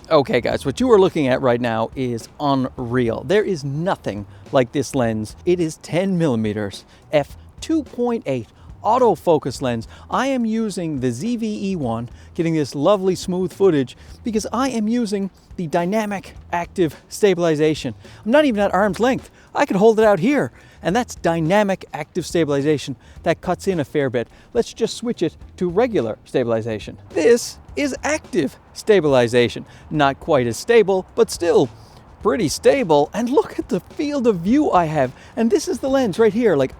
Okay guys, what you are looking at right now is unreal. There is nothing like this lens. It is 10mm F2.8 autofocus lens. I am using the ZV-E1, getting this lovely smooth footage because I am using the dynamic active stabilization. I'm not even at arm's length. I could hold it out here, and that's dynamic active stabilization. That cuts in a fair bit. Let's just switch it to regular stabilization. This is active stabilization. Not quite as stable, but still pretty stable. And look at the field of view I have. And this is the lens right here. Like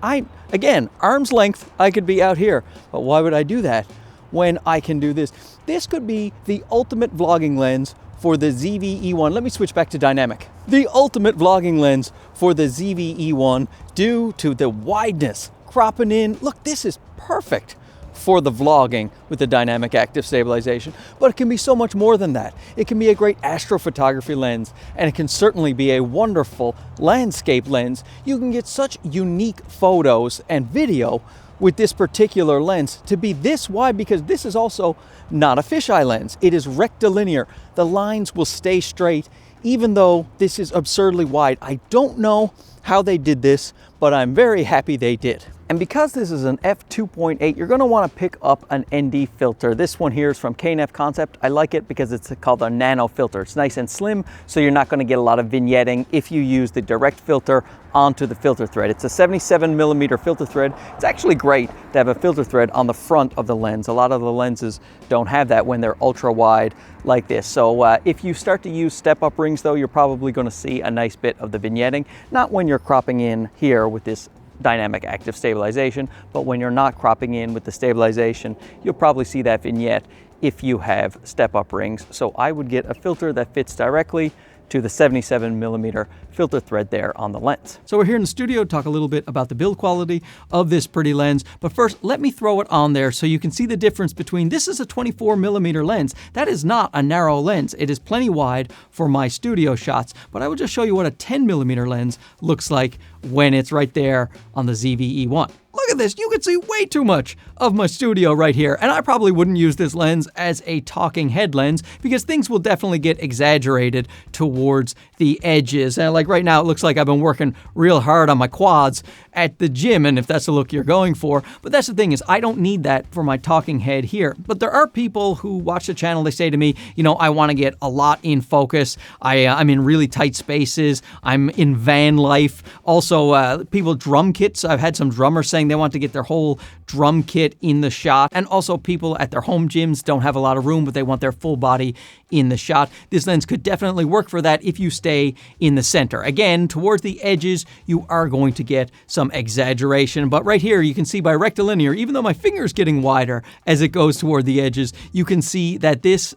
again, arm's length, I could be out here, but why would I do that when I can do this? This could be the ultimate vlogging lens for the ZV-E1. Let me switch back to dynamic. The ultimate vlogging lens for the ZV-E1 due to the wideness, cropping in. Look, this is perfect for the vlogging with the dynamic active stabilization, but it can be so much more than that. It can be a great astrophotography lens, and it can certainly be a wonderful landscape lens. You can get such unique photos and video with this particular lens to be this wide, because this is also not a fisheye lens. It is rectilinear. The lines will stay straight even though this is absurdly wide. I don't know how they did this, but I'm very happy they did. And because this is an f2.8, you're gonna wanna pick up an ND filter. This one here is from K&F Concept. I like it because it's called a nano filter. It's nice and slim, so you're not gonna get a lot of vignetting if you use the direct filter onto the filter thread. It's a 77mm filter thread. It's actually great to have a filter thread on the front of the lens. A lot of the lenses don't have that when they're ultra wide like this. So if you start to use step-up rings though, you're probably gonna see a nice bit of the vignetting. Not when you're cropping in here with this dynamic active stabilization, but when you're not cropping in with the stabilization, you'll probably see that vignette if you have step-up rings. So I would get a filter that fits directly to the 77mm filter thread there on the lens. So we're here in the studio to talk a little bit about the build quality of this pretty lens. But first, let me throw it on there so you can see the difference between, this is a 24mm lens. That is not a narrow lens. It is plenty wide for my studio shots, but I will just show you what a 10mm lens looks like when it's right there on the ZV-E1. Look at this, you can see way too much of my studio right here, and I probably wouldn't use this lens as a talking head lens because things will definitely get exaggerated towards the edges. And like right now, it looks like I've been working real hard on my quads at the gym, and if that's the look you're going for. But that's the thing, is I don't need that for my talking head here. But there are people who watch the channel, they say to me, you know, I want to get a lot in focus. I'm in really tight spaces. I'm in van life. Also, people drum kits. I've had some drummers saying they want to get their whole drum kit in the shot. And also people at their home gyms don't have a lot of room, but they want their full body in the shot. This lens could definitely work for that if you stay in the center. Again, towards the edges, you are going to get some exaggeration. But right here, you can see by rectilinear, even though my finger is getting wider as it goes toward the edges, you can see that this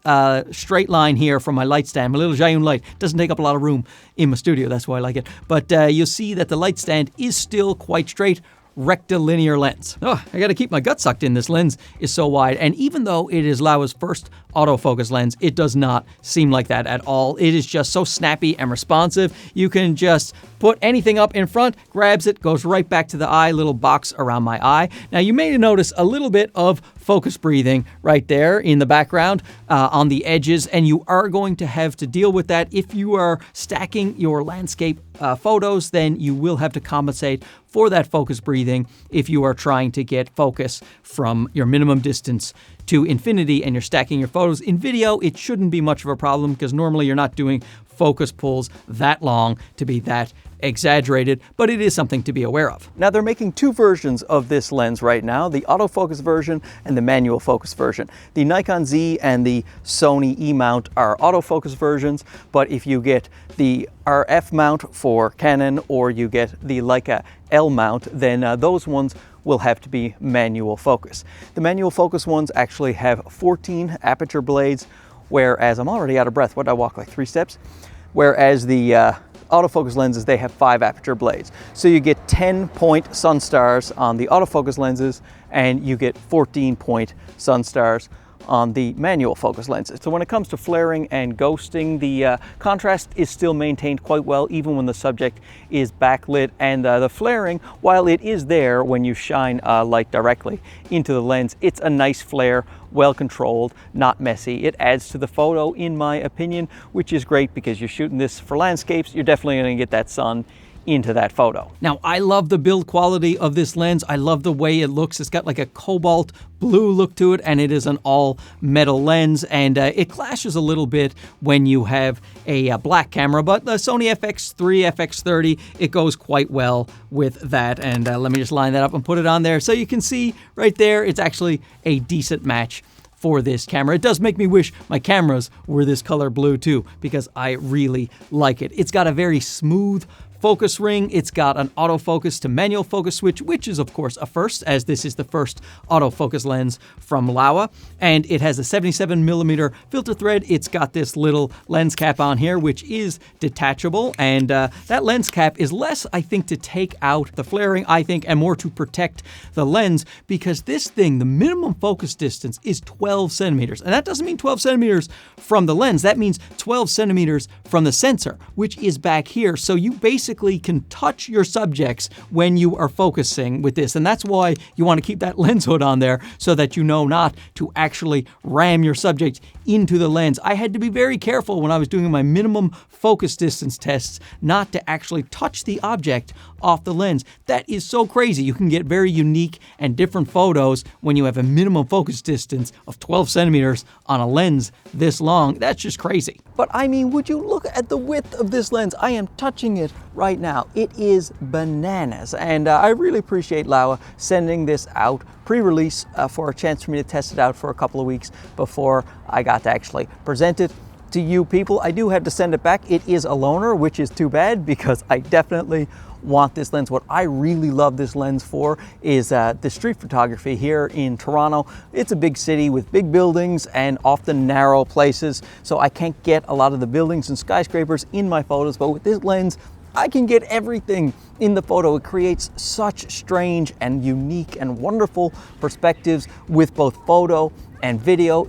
straight line here from my light stand, my little Zhiyun light, doesn't take up a lot of room in my studio. That's why I like it. But you'll see that the light stand is still quite straight. Rectilinear lens. Oh, I gotta keep my gut sucked in. This lens is so wide, and even though it is Laowa's first autofocus lens, it does not seem like that at all. It is just so snappy and responsive. You can just put anything up in front, grabs it, goes right back to the eye, little box around my eye. Now you may notice a little bit of focus breathing right there in the background on the edges, and you are going to have to deal with that. If you are stacking your landscape photos, then you will have to compensate for that focus breathing if you are trying to get focus from your minimum distance to infinity and you're stacking your photos. In video, it shouldn't be much of a problem because normally you're not doing focus pulls that long to be that exaggerated, but it is something to be aware of. Now they're making two versions of this lens right now, the autofocus version and the manual focus version. The Nikon Z and the Sony E mount are autofocus versions, but if you get the RF mount for Canon or you get the Leica L mount, then those ones will have to be manual focus. The manual focus ones actually have 14 aperture blades, whereas I'm already out of breath. What did I walk, like 3 steps? Whereas the autofocus lenses, they have 5 aperture blades. So you get 10-point sun stars on the autofocus lenses, and you get 14-point sun stars on the manual focus lenses. So when it comes to flaring and ghosting, the contrast is still maintained quite well even when the subject is backlit, and the flaring, while it is there when you shine light directly into the lens, it's a nice flare, well controlled, not messy. It adds to the photo in my opinion, which is great because you're shooting this for landscapes. You're definitely going to get that sun into that photo. Now, I love the build quality of this lens. I love the way it looks. It's got like a cobalt blue look to it, and it is an all metal lens, and it clashes a little bit when you have a black camera, but the Sony FX3, FX30, it goes quite well with that. And let me just line that up and put it on there so you can see right there, it's actually a decent match for this camera. It does make me wish my cameras were this color blue too, because I really like it. It's got a very smooth focus ring. It's got an autofocus to manual focus switch, which is of course a first, as this is the first autofocus lens from Laowa. And it has a 77mm filter thread. It's got this little lens cap on here, which is detachable. And that lens cap is less, I think, to take out the flaring, I think, and more to protect the lens, because this thing, the minimum focus distance is 12 centimeters. And that doesn't mean 12 centimeters from the lens. That means 12 centimeters from the sensor, which is back here. So you basically can touch your subjects when you are focusing with this. And that's why you want to keep that lens hood on there, so that you know not to actually ram your subject into the lens. I had to be very careful when I was doing my minimum focus distance tests not to actually touch the object off the lens. That is so crazy. You can get very unique and different photos when you have a minimum focus distance of 12 centimeters on a lens this long. That's just crazy. But I mean, would you look at the width of this lens? I am touching it right now. It is bananas. And I really appreciate Laowa sending this out pre-release for a chance for me to test it out for a couple of weeks before I got to actually present it to you people. I do have to send it back. It is a loaner, which is too bad because I definitely want this lens. What I really love this lens for is the street photography here in Toronto. It's a big city with big buildings and often narrow places, so I can't get a lot of the buildings and skyscrapers in my photos, but with this lens I can get everything in the photo. It creates such strange and unique and wonderful perspectives with both photo and video.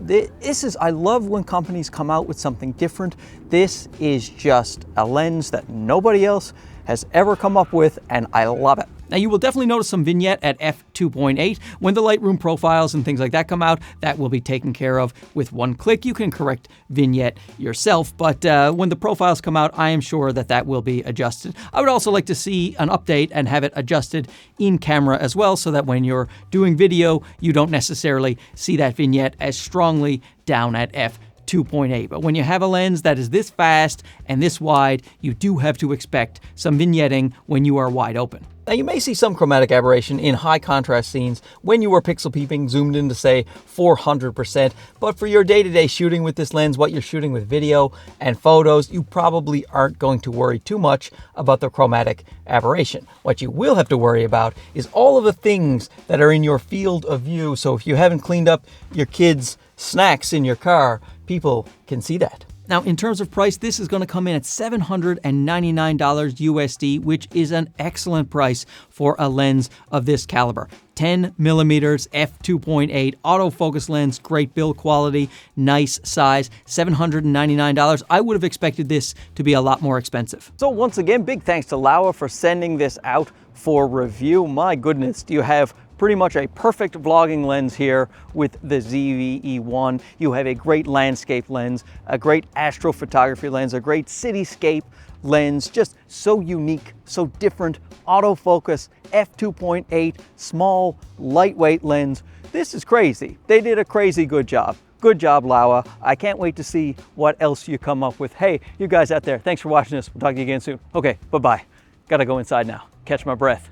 I love when companies come out with something different. This is just a lens that nobody else has ever come up with, and I love it. Now, you will definitely notice some vignette at f2.8. When the Lightroom profiles and things like that come out, that will be taken care of with one click. You can correct vignette yourself, but when the profiles come out, I am sure that that will be adjusted. I would also like to see an update and have it adjusted in camera as well, so that when you're doing video, you don't necessarily see that vignette as strongly down at f2.8. But when you have a lens that is this fast and this wide, you do have to expect some vignetting when you are wide open. Now, you may see some chromatic aberration in high contrast scenes when you are pixel peeping zoomed into, say, 400%, but for your day-to-day shooting with this lens, what you're shooting with video and photos, you probably aren't going to worry too much about the chromatic aberration. What you will have to worry about is all of the things that are in your field of view. So if you haven't cleaned up your kids' snacks in your car, people can see that. Now, in terms of price, this is going to come in at $799 USD, which is an excellent price for a lens of this caliber. 10mm f2.8 autofocus lens, great build quality, nice size, $799. I would have expected this to be a lot more expensive. So once again, big thanks to Laowa for sending this out for review. My goodness, do you have pretty much a perfect vlogging lens here with the ZV-E1. You have a great landscape lens, a great astrophotography lens, a great cityscape lens, just so unique, so different, autofocus, f2.8, small, lightweight lens. This is crazy. They did a crazy good job. Good job, Laowa. I can't wait to see what else you come up with. Hey, you guys out there, thanks for watching this. We'll talk to you again soon. Okay, bye-bye. Gotta go inside now. Catch my breath.